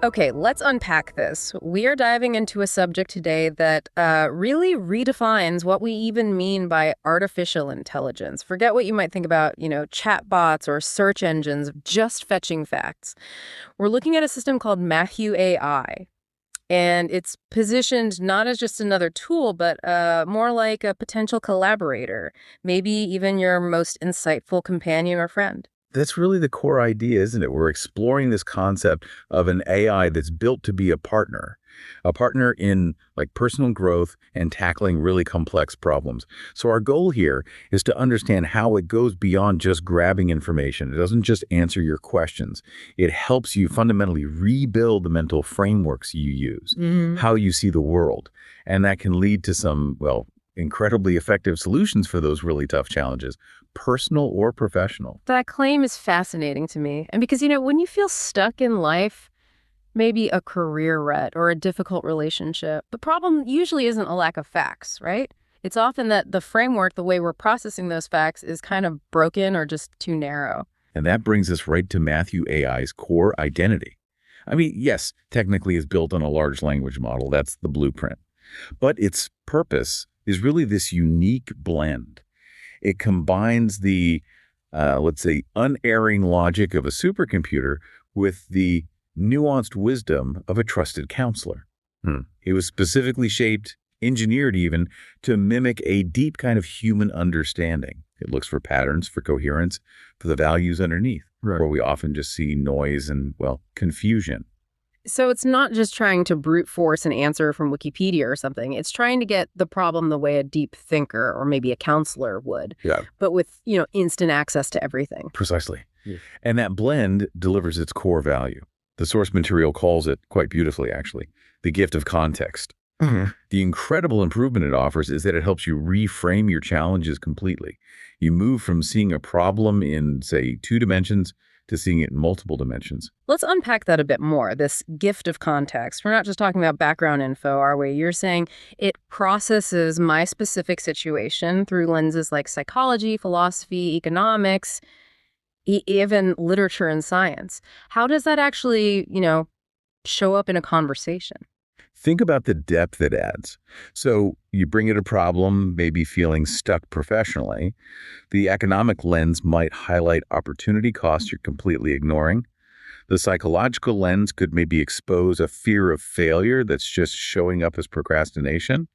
Okay, let's unpack this. We are diving into a subject today that really redefines what we even mean by artificial intelligence. Forget what you might think about, chatbots or search engines just fetching facts. We're looking at a system called Matthew AI, and it's positioned not as just another tool, but more like a potential collaborator, maybe even your most insightful companion or friend. That's really the core idea, isn't it? We're exploring this concept of an AI that's built to be a partner in like personal growth and tackling really complex problems. So our goal here is to understand how it goes beyond just grabbing information. It doesn't just answer your questions. It helps you fundamentally rebuild the mental frameworks you use, how you see the world. And that can lead to some, well, incredibly effective solutions for those really tough challenges, personal or professional. That claim is fascinating to me. And because, when you feel stuck in life, maybe a career rut or a difficult relationship, the problem usually isn't a lack of facts, right? It's often that the framework, the way we're processing those facts, is kind of broken or just too narrow. And that brings us right to Matthew AI's core identity. I mean, yes, technically it's built on a large language model. That's the blueprint. But its purpose is really this unique blend. It combines the, let's say, unerring logic of a supercomputer with the nuanced wisdom of a trusted counselor. It was specifically shaped, engineered even, to mimic a deep kind of human understanding. It looks for patterns, for coherence, for the values underneath, where we often just see noise and, well, confusion. So it's not just trying to brute force an answer from Wikipedia or something. It's trying to get the problem the way a deep thinker or maybe a counselor would, Yeah, but with, instant access to everything. precisely. And that blend delivers its core value. The source material calls it, quite beautifully actually, the gift of context. The incredible improvement it offers is that it helps you reframe your challenges completely. You move from seeing a problem in, say, 2 dimensions to seeing it in multiple dimensions. Let's unpack that a bit more, this gift of context. We're not just talking about background info, are we? You're saying it processes my specific situation through lenses like psychology, philosophy, economics, even literature and science. How does that actually, show up in a conversation? Think about the depth it adds. So you bring it a problem, maybe feeling stuck professionally. The economic lens might highlight opportunity costs you're completely ignoring. The psychological lens could maybe expose a fear of failure that's just showing up as procrastination.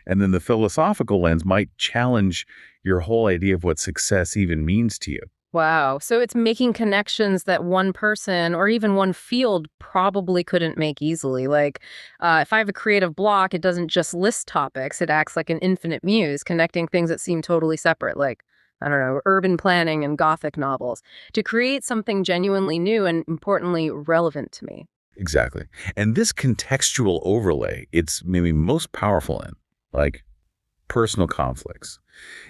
And then the philosophical lens might challenge your whole idea of what success even means to you. Wow. So it's making connections that one person or even one field probably couldn't make easily. Like if I have a creative block, it doesn't just list topics. It acts like an infinite muse, connecting things that seem totally separate, like, I don't know, urban planning and Gothic novels, to create something genuinely new and, importantly, relevant to me. Exactly. And this contextual overlay, it's maybe most powerful in, like, personal conflicts.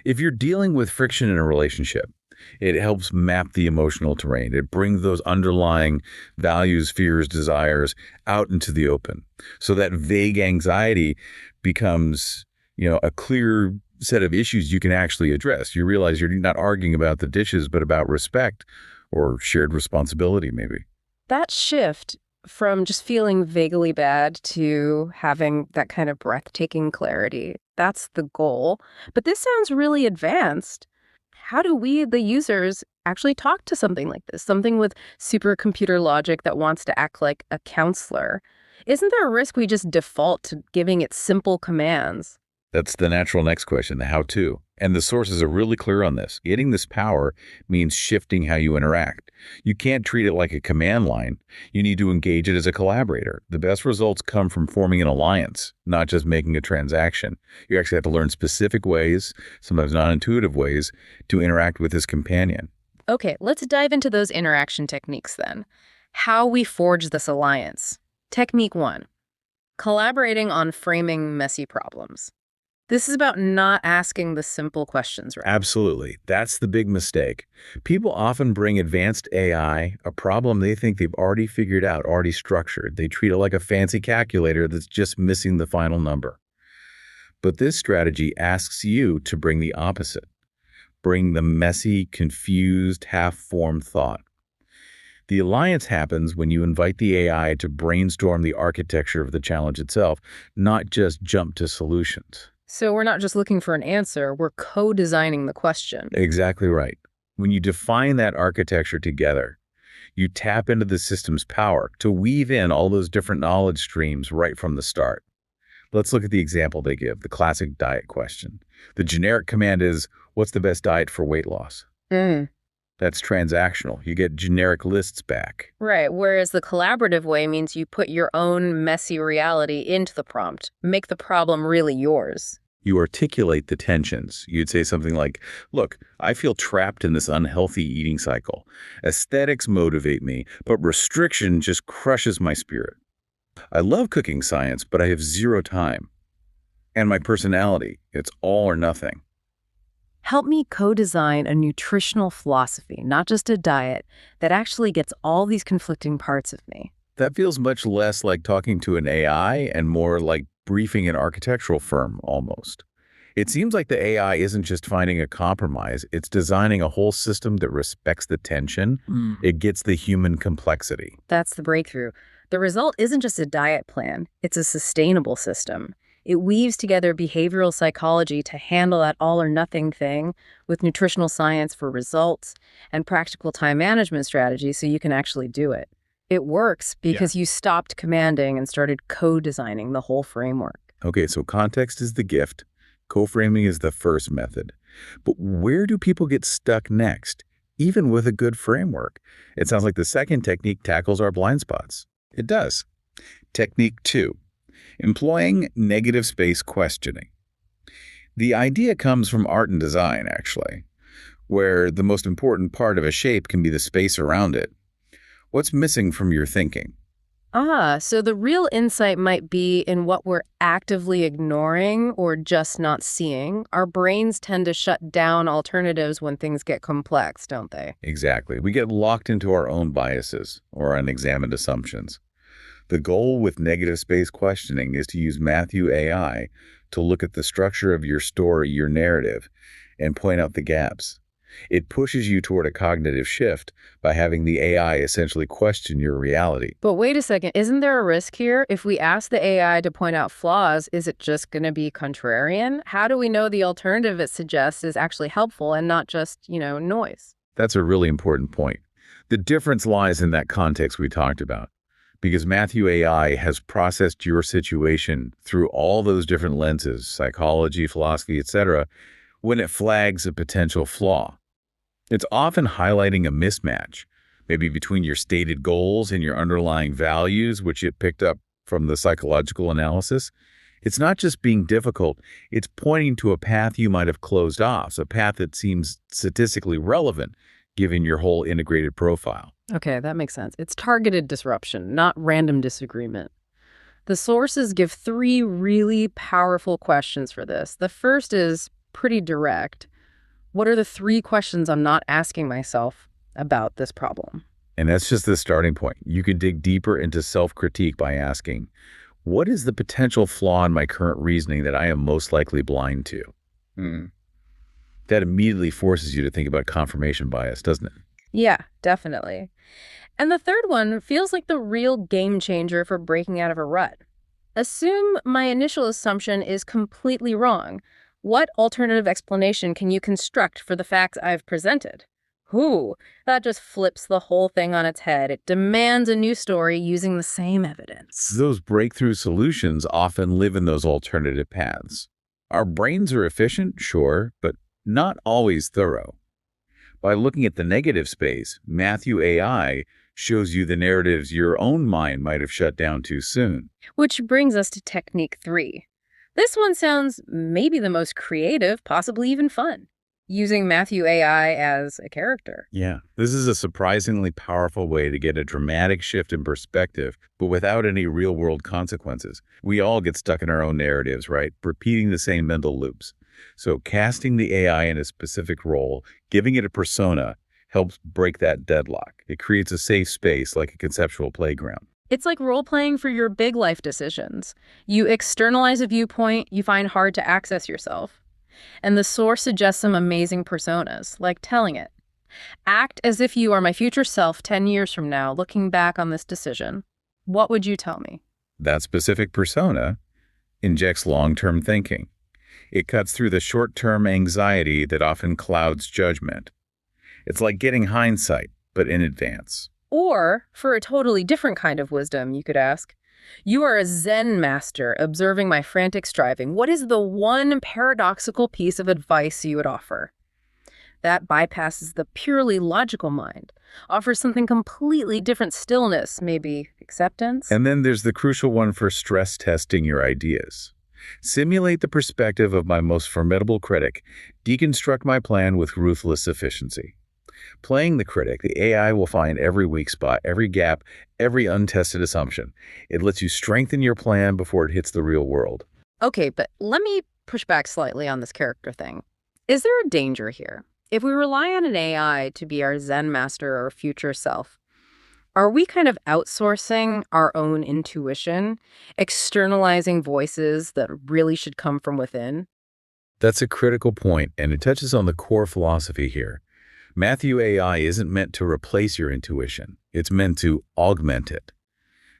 If you're dealing with friction in a relationship, it helps map the emotional terrain. It brings those underlying values, fears, desires out into the open. So that vague anxiety becomes, a clear set of issues you can actually address. You realize you're not arguing about the dishes, but about respect or shared responsibility, maybe. That shift from just feeling vaguely bad to having that kind of breathtaking clarity, that's the goal. But this sounds really advanced. How do we, the users, actually talk to something like this? Something with supercomputer logic that wants to act like a counselor. Isn't there a risk we just default to giving it simple commands? That's the natural next question, the how-to. And the sources are really clear on this. Getting this power means shifting how you interact. You can't treat it like a command line. You need to engage it as a collaborator. The best results come from forming an alliance, not just making a transaction. You actually have to learn specific ways, sometimes non-intuitive ways, to interact with this companion. Okay, let's dive into those interaction techniques then. How we forge this alliance. Technique 1, collaborating on framing messy problems. This is about not asking the simple questions, right? Absolutely. That's the big mistake. People often bring advanced AI, a problem they think they've already figured out, already structured. They treat it like a fancy calculator that's just missing the final number. But this strategy asks you to bring the opposite. Bring the messy, confused, half-formed thought. The alliance happens when you invite the AI to brainstorm the architecture of the challenge itself, not just jump to solutions. So we're not just looking for an answer, we're co-designing the question. Exactly right. When you define that architecture together, you tap into the system's power to weave in all those different knowledge streams right from the start. Let's look at the example they give, the classic diet question. The generic command is, what's the best diet for weight loss? Mm. That's transactional. You get generic lists back. Right, whereas the collaborative way means you put your own messy reality into the prompt, make the problem really yours. You articulate the tensions. You'd say something like, look, I feel trapped in this unhealthy eating cycle. Aesthetics motivate me, but restriction just crushes my spirit. I love cooking science, but I have zero time. And my personality, it's all or nothing. Help me co-design a nutritional philosophy, not just a diet, that actually gets all these conflicting parts of me. That feels much less like talking to an AI and more like briefing an architectural firm, almost. It seems like the AI isn't just finding a compromise, it's designing a whole system that respects the tension. It gets the human complexity. That's the breakthrough. The result isn't just a diet plan, it's a sustainable system. It weaves together behavioral psychology to handle that all or nothing thing with nutritional science for results and practical time management strategies so you can actually do it. It works because you stopped commanding and started co-designing the whole framework. Okay, so context is the gift. Co-framing is the first method. But where do people get stuck next, even with a good framework? It sounds like the second technique tackles our blind spots. It does. Technique 2. Employing negative space questioning. The idea comes from art and design, actually, where the most important part of a shape can be the space around it. What's missing from your thinking? So the real insight might be in what we're actively ignoring or just not seeing. Our brains tend to shut down alternatives when things get complex, don't they? Exactly. We get locked into our own biases or unexamined assumptions. The goal with negative space questioning is to use Matthew A.I. to look at the structure of your story, your narrative, and point out the gaps. It pushes you toward a cognitive shift by having the AI essentially question your reality. But wait a second, isn't there a risk here? If we ask the AI to point out flaws, is it just going to be contrarian? How do we know the alternative it suggests is actually helpful and not just, noise? That's a really important point. The difference lies in that context we talked about. Because Matthew A.I. has processed your situation through all those different lenses, psychology, philosophy, etc., when it flags a potential flaw. It's often highlighting a mismatch, maybe between your stated goals and your underlying values, which it picked up from the psychological analysis. It's not just being difficult, it's pointing to a path you might have closed off, a path that seems statistically relevant given your whole integrated profile. Okay, that makes sense. It's targeted disruption, not random disagreement. The sources give 3 really powerful questions for this. The first is pretty direct. What are the 3 questions I'm not asking myself about this problem? And that's just the starting point. You could dig deeper into self-critique by asking, what is the potential flaw in my current reasoning that I am most likely blind to? That immediately forces you to think about confirmation bias, doesn't it? Yeah, definitely. And the third one feels like the real game changer for breaking out of a rut. Assume my initial assumption is completely wrong. What alternative explanation can you construct for the facts I've presented? That just flips the whole thing on its head. It demands a new story using the same evidence. Those breakthrough solutions often live in those alternative paths. Our brains are efficient, sure, but not always thorough. By looking at the negative space, Matthew A.I. shows you the narratives your own mind might have shut down too soon. Which brings us to technique 3. This one sounds maybe the most creative, possibly even fun. Using Matthew A.I. as a character. Yeah, this is a surprisingly powerful way to get a dramatic shift in perspective, but without any real-world consequences. We all get stuck in our own narratives, right? Repeating the same mental loops. So casting the AI in a specific role, giving it a persona, helps break that deadlock. It creates a safe space like a conceptual playground. It's like role-playing for your big life decisions. You externalize a viewpoint you find hard to access yourself. And the source suggests some amazing personas, like telling it. Act as if you are my future self 10 years from now, looking back on this decision. What would you tell me? That specific persona injects long-term thinking. It cuts through the short-term anxiety that often clouds judgment. It's like getting hindsight, but in advance. Or, for a totally different kind of wisdom, you could ask, you are a Zen master observing my frantic striving. What is the one paradoxical piece of advice you would offer? That bypasses the purely logical mind, offers something completely different: stillness, maybe acceptance. And then there's the crucial one for stress testing your ideas. Simulate the perspective of my most formidable critic. Deconstruct my plan with ruthless efficiency. Playing the critic, the AI will find every weak spot, every gap, every untested assumption. It lets you strengthen your plan before it hits the real world. Okay, but let me push back slightly on this character thing. Is there a danger here? If we rely on an AI to be our Zen master or future self, are we kind of outsourcing our own intuition, externalizing voices that really should come from within? That's a critical point, and it touches on the core philosophy here. Matthew A.I isn't meant to replace your intuition. It's meant to augment it.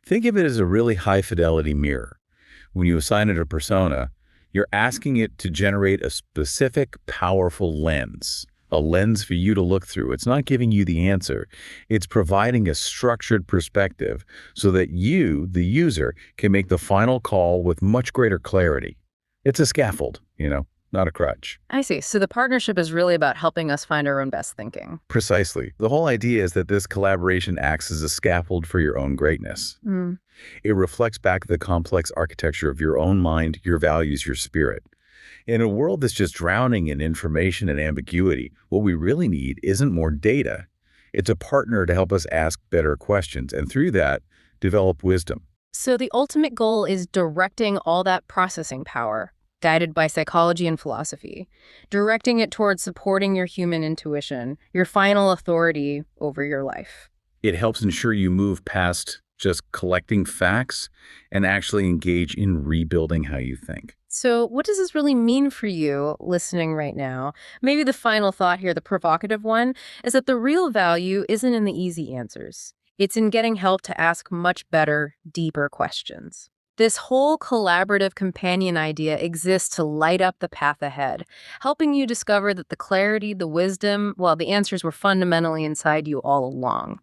Think of it as a really high-fidelity mirror. When you assign it a persona, you're asking it to generate a specific, powerful lens, a lens for you to look through. It's not giving you the answer. It's providing a structured perspective so that you, the user, can make the final call with much greater clarity. It's a scaffold, not a crutch. I see. So the partnership is really about helping us find our own best thinking. Precisely. The whole idea is that this collaboration acts as a scaffold for your own greatness. Mm. It reflects back the complex architecture of your own mind, your values, your spirit. In a world that's just drowning in information and ambiguity, what we really need isn't more data. It's a partner to help us ask better questions, and through that, develop wisdom. So the ultimate goal is directing all that processing power, guided by psychology and philosophy, directing it towards supporting your human intuition, your final authority over your life. It helps ensure you move past just collecting facts and actually engage in rebuilding how you think. So what does this really mean for you listening right now? Maybe the final thought here, the provocative one, is that the real value isn't in the easy answers. It's in getting help to ask much better, deeper questions. This whole collaborative companion idea exists to light up the path ahead, helping you discover that the clarity, the wisdom, well, the answers were fundamentally inside you all along.